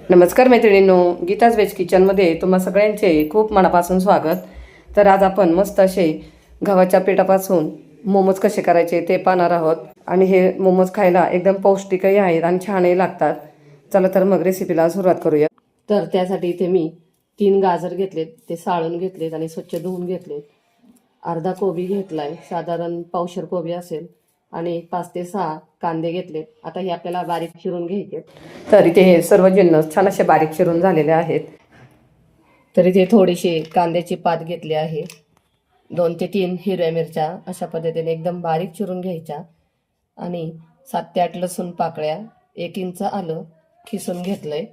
नमस्कार मैत्रिणींनो, गीताज वेज किचनमध्ये तुम्हा सगळ्यांचे खूप मनापासून स्वागत. तर आज आपण मस्त असे गव्हाच्या पिठापासून मोमोज कसे करायचे ते पाहणार आहोत. आणि हे मोमोज खायला एकदम पौष्टिकही आहेत आणि छानही लागतात. चला तर मग रेसिपीला सुरुवात करूया. तर त्यासाठी इथे मी 3 गाजर घेतलेत, ते साळून घेतलेत आणि स्वच्छ धुवून घेतलेत. अर्धा कोबी घेतलाय, साधारण पावशेर कोबी असेल, आणि 5 ते 6 कांदे घेतलेत. आता हे आपल्याला बारीक चिरून घ्यायचे. तर इथे हे सर्व जिन्नस छान असे बारीक चिरून झालेले आहेत. तर इथे थोडीशी कांद्याची पात घेतली आहे. 2 ते 3 हिरव्या मिरच्या अशा पद्धतीने एकदम बारीक चिरून घ्यायच्या. आणि 7 ते 8 लसूण पाकळ्या, 1 इंच आलं खिसून घेतलंय.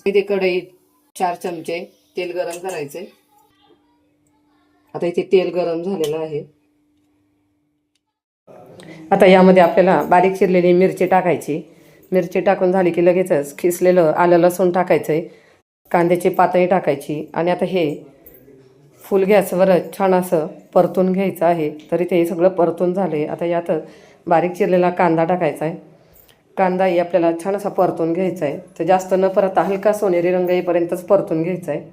इथे कढईत 4 चमचे तेल गरम करायचे. आता इथे तेल गरम झालेलं आहे. आता यामध्ये आपल्याला बारीक चिरलेली मिरची टाकायची. मिरची टाकून झाली की लगेचच खिसलेलं आलं लसूण टाकायचंय. कांद्याची पातही टाकायची. आणि आता हे फुल गॅसवरच छान असं परतून घ्यायचं आहे. तर इथे हे सगळं परतून झाले. आता यात बारीक चिरलेला कांदा टाकायचा आहे. कांदाही आपल्याला छान असा परतून घ्यायचा आहे. तर जास्त न परतता हलका सोनेरी रंग येईपर्यंतच परतून घ्यायचा आहे.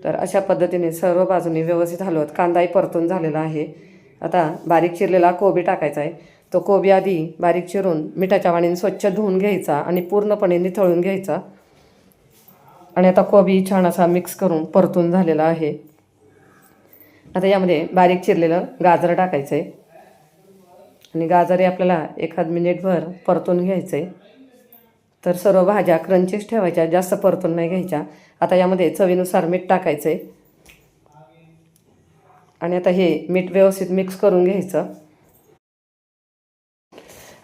तर अशा पद्धतीने सर्व बाजूनी व्यवस्थित हलवत कांदाही परतून झालेला आहे. आता बारीक चिरलेला कोबी टाकायचा आहे. तो कोबी आधी बारीक चिरून मिठाच्या पाण्याने स्वच्छ धुवून घ्यायचा आणि पूर्णपणे निथळून घ्यायचा. आणि आता कोबी छान असा मिक्स करून परतून झालेला आहे. आता यामध्ये बारीक चिरलेलं गाजर टाकायचं आहे. आणि गाजर हे आपल्याला 1 मिनिटभर परतून घ्यायचं आहे. तर सर्व भाज्या क्रंचीच ठेवायच्या, जास्त परतून नाही घ्यायच्या. आता यामध्ये चवीनुसार मीठ टाकायचं आहे. आणि आता हे मीठ व्यवस्थित मिक्स करून घ्यायचं.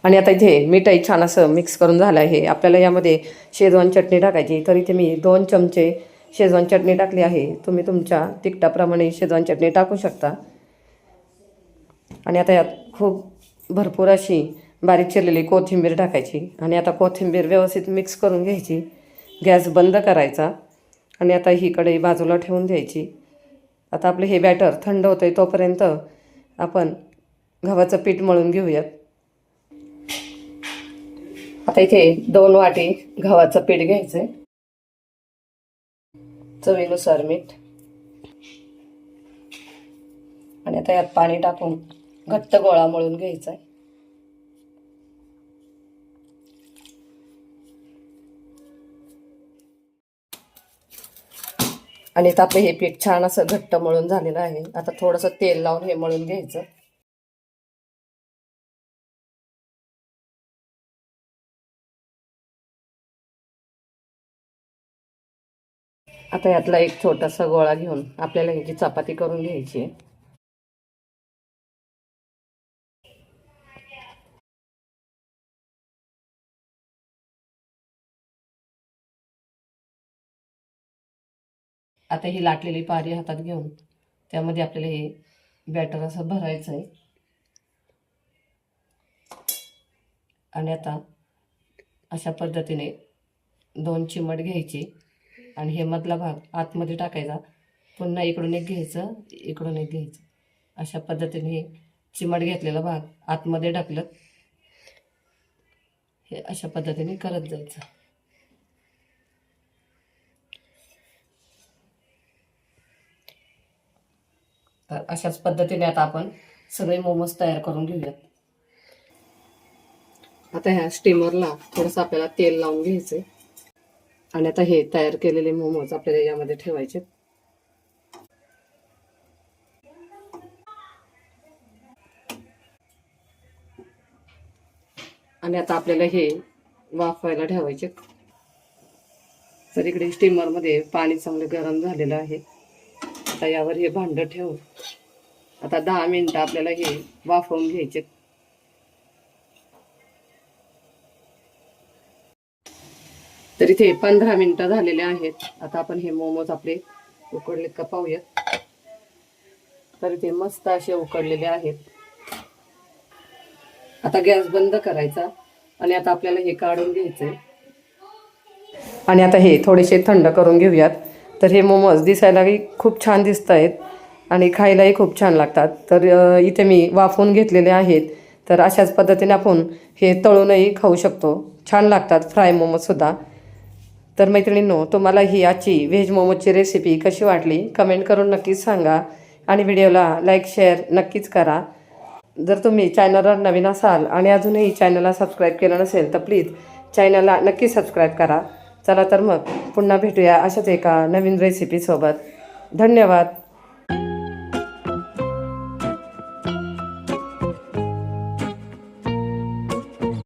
आणि आता इथे मीठही छान असं मिक्स करून झालं आहे. आपल्याला यामध्ये शेजवान चटणी टाकायची. तर इथे मी 2 चमचे शेजवान चटणी टाकली आहे. तुम्ही तुमच्या तिखटाप्रमाणे शेजवान चटणी टाकू शकता. आणि आता यात खूप भरपूर अशी बारीक चिरलेली कोथिंबीर टाकायची. आणि आता कोथिंबीर व्यवस्थित मिक्स करून घ्यायची. गॅस बंद करायचा. आणि आता ही कढई बाजूला ठेवून द्यायची. आता आपलं हे बॅटर थंड होतं आहे तोपर्यंत आपण गव्हाचं पीठ मळून घेऊयात. आता इथे 2 वाटी गव्हाचं पीठ घ्यायचं आहे. चवीनुसार मीठ. आणि आता यात पाणी टाकून घट्ट गोळा मळून घ्यायचा आहे. आणि आता आपलं हे पीठ छान असं घट्ट मळून झालेलं आहे. आता थोडंसं तेल लावून हे मळून घ्यायचं. आता यातला एक छोटासा गोळा घेऊन आपल्याला ह्याची चपाती करून घ्यायची आहे. आता ही लाटलेली पारी हातात घेऊन त्यामध्ये आपल्याला हे बॅटर असं भरायचं आहे. आणि आता अशा पद्धतीने 2 चिमट घ्यायची. आणि हे मधला भाग आतमध्ये टाकायचा. पुन्हा इकडून एक घ्यायचं, इकडून एक घ्यायचं. अशा पद्धतीने चिमट घेतलेला भाग आतमध्ये टाकलं. हे अशा पद्धतीने करत जायचं. तर अशाच पद्धतीने आता आपण सगळे मोमोज तयार करून घेऊयात. आता ह्या स्टीमरला थोडंसं आपल्याला तेल लावून घ्यायचं. आणि आता हे तयार केलेले मोमोज आपल्याला यामध्ये ठेवायचे. आणि आता आपल्याला हे वाफवायला ठेवायचे. तर इकडे स्टीमरमध्ये पाणी चांगलं गरम झालेलं आहे. आता यावर हे भांडं ठेवून आता 10 मिनिटं आपल्याला हे वाफवून घ्यायचे. तर इथे 15 मिनिटं झालेले आहेत. आता आपण हे मोमोज आपले उकडले का पाहूयात. तर इथे मस्त असे उकडलेले आहेत. आता गॅस बंद करायचा. आणि आता आपल्याला हे काढून घ्यायचे. आणि आता हे थोडेसे थंड करून घेऊयात. तर हे मोमोज दिसायलाही खूप छान दिसत आहेत आणि खायलाही खूप छान लागतात. तर इथे मी वाफवून घेतलेले आहेत. तर अशाच पद्धतीने आपण हे तळूनही खाऊ शकतो, छान लागतात फ्राय मोमोजसुद्धा. तर मैत्रिणींनो, तुम्हाला ही आजची व्हेज मोमोजची रेसिपी कशी वाटली कमेंट करून नक्कीच सांगा आणि व्हिडिओला लाईक शेअर नक्कीच करा. जर तुम्ही चॅनलवर नवीन असाल आणि अजूनही चॅनलला सबस्क्राईब केलं नसेल तर प्लीज चॅनलला नक्की सबस्क्राईब करा. चला तर मग पुन्हा भेटूया अशाच एका नवीन रेसिपीसोबत. धन्यवाद.